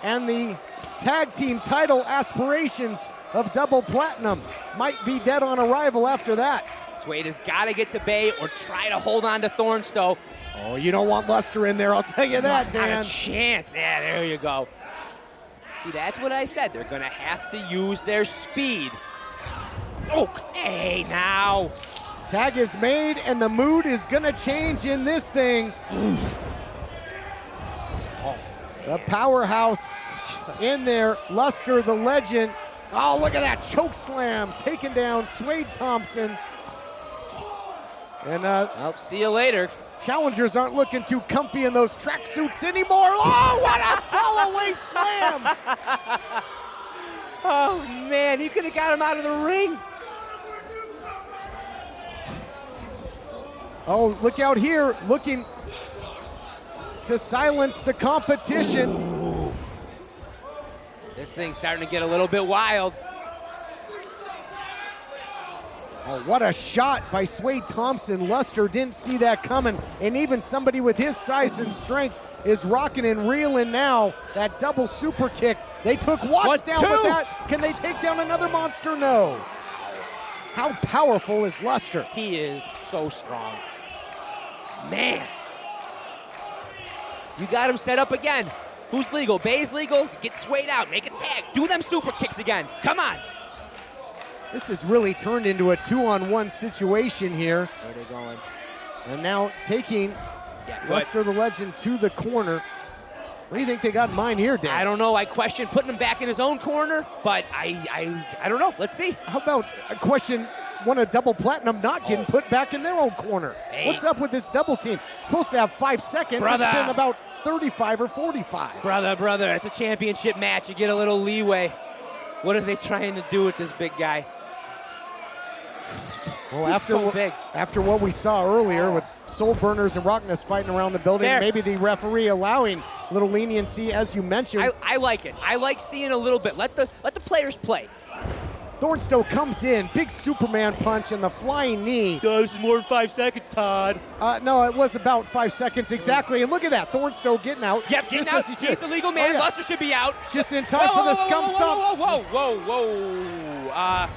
And the tag team title aspirations of Double Platinum might be dead on arrival after that. Swade has got to get to Bay or try to hold on to Thornstowe. Oh, you don't want Luster in there, I'll tell you that, Dan. Not a chance. Yeah, there you go. See, that's what I said. They're going to have to use their speed. Oh, hey, now. Tag is made, and the mood is going to change in this thing. The powerhouse in there. Luster, the legend. Oh, look at that choke slam, taking down Swade Thompson. And I'll see you later. Challengers aren't looking too comfy in those tracksuits anymore. Oh, what a fall-away slam! Oh, man, he could have got him out of the ring. Oh, look out here, looking. to silence the competition. Ooh. This thing's starting to get a little bit wild. Oh, what a shot by Swade Thompson. Luster didn't see that coming, and even somebody with his size and strength is rocking and reeling now. That double super kick. They took Watts down with that. Can they take down another monster? No. How powerful is Luster? He is so strong. Man. You got him set up again. Who's legal? Bay's legal. Get Swade out. Make a tag. Do them super kicks again. Come on. This has really turned into a 2-on-1 situation here. Where are they going? And now taking Luster the Legend to the corner. What do you think they got in mind here, Dan? I don't know. I question putting him back in his own corner, but I don't know. Let's see. How about a question, one of Double Platinum not getting put back in their own corner? Hey. What's up with this double team? It's supposed to have 5 seconds. Brother. It's been about 35 or 45. Brother, it's a championship match. You get a little leeway. What are they trying to do with this big guy? Well, He's after what we saw earlier with Soul Burners and ROCKNES fighting around the building, maybe the referee allowing a little leniency, as you mentioned. I like it. I like seeing a little bit. Let the players play. Thornstowe comes in, big Superman punch and the flying knee. This is more than 5 seconds, Todd. No, it was about 5 seconds exactly. And look at that, Thornstowe getting out. Yep, getting out. He's the legal man. Luster should be out. Just in time for the scum stop. Whoa.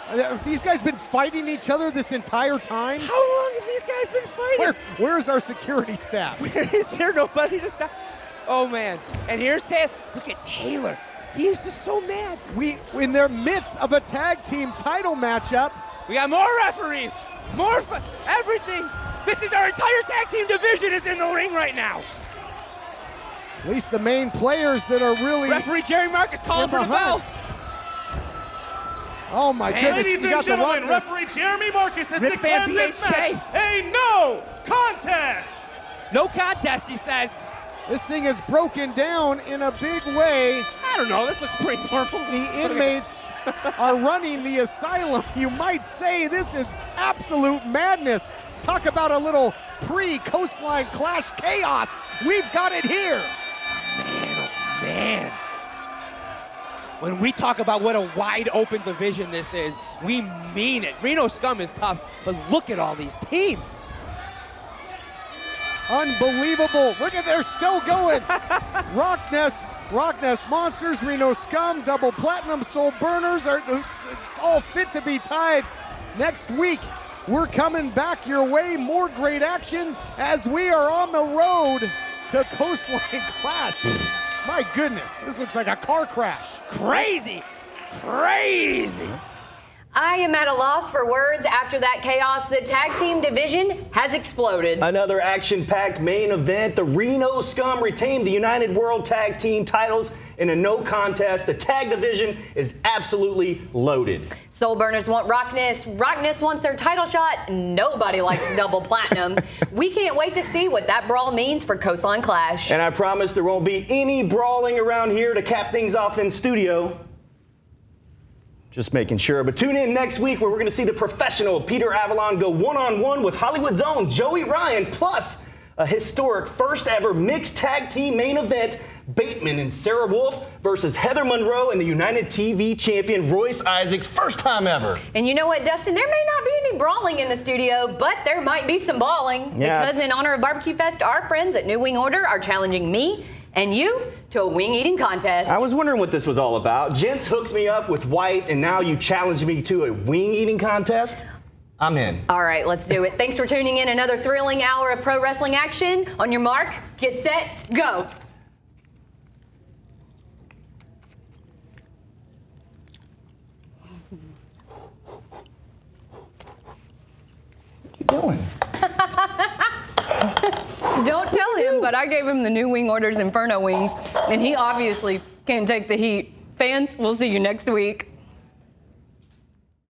Have these guys been fighting each other this entire time? How long have these guys been fighting? Where's our security staff? Is there nobody to stop? Oh, man. And here's Taylor. Look at Taylor. He is just so mad. In their midst of a tag team title matchup. We got more referees, everything. This is our entire tag team division is in the ring right now. At least the main players that are really. Referee Jerry Marcus calling for the bell. Oh my goodness! Ladies and gentlemen, referee Jeremy Marcus has declared this match a no contest. No contest, he says. This thing is broken down in a big way. I don't know, this looks pretty normal. The inmates are running the asylum. You might say this is absolute madness. Talk about a little pre-Coastline Clash chaos. We've got it here. Man. When we talk about what a wide open division this is, we mean it. Reno Scum is tough, but look at all these teams. Unbelievable. Look at, they're still going. ROCKNES Monsters, Reno Scum, Double Platinum, Soul Burners are all fit to be tied. Next week, we're coming back your way. More great action as we are on the road to Coastline Clash. My goodness, this looks like a car crash. Crazy. I am at a loss for words after that chaos. The tag team division has exploded. Another action-packed main event. The Reno Scum retained the United World Tag Team titles in a no contest. The tag division is absolutely loaded. Soul Burners want ROCKNES. ROCKNES wants their title shot. Nobody likes Double Platinum. We can't wait to see what that brawl means for Coastline Clash. And I promise there won't be any brawling around here to cap things off in studio. Just making sure. But tune in next week where we're going to see the professional Peter Avalon go one-on-one with Hollywood's own Joey Ryan, plus a historic first ever mixed tag team main event, Bateman and Sarah Wolf versus Heather Monroe and the United TV champion Royce Isaacs, first time ever. And you know what, Dustin? There may not be any brawling in the studio, but there might be some balling. Yeah. Because in honor of Barbecue Fest, our friends at New Wing Order are challenging me and you to a wing eating contest. I was wondering what this was all about. Gents hooks me up with White, and now you challenge me to a wing eating contest? I'm in. All right, let's do it. Thanks for tuning in. Another thrilling hour of pro wrestling action. On your mark, get set, go. What are you doing? Don't tell him, but I gave him the New Wing Order's Inferno wings, and he obviously can't take the heat. Fans, we'll see you next week.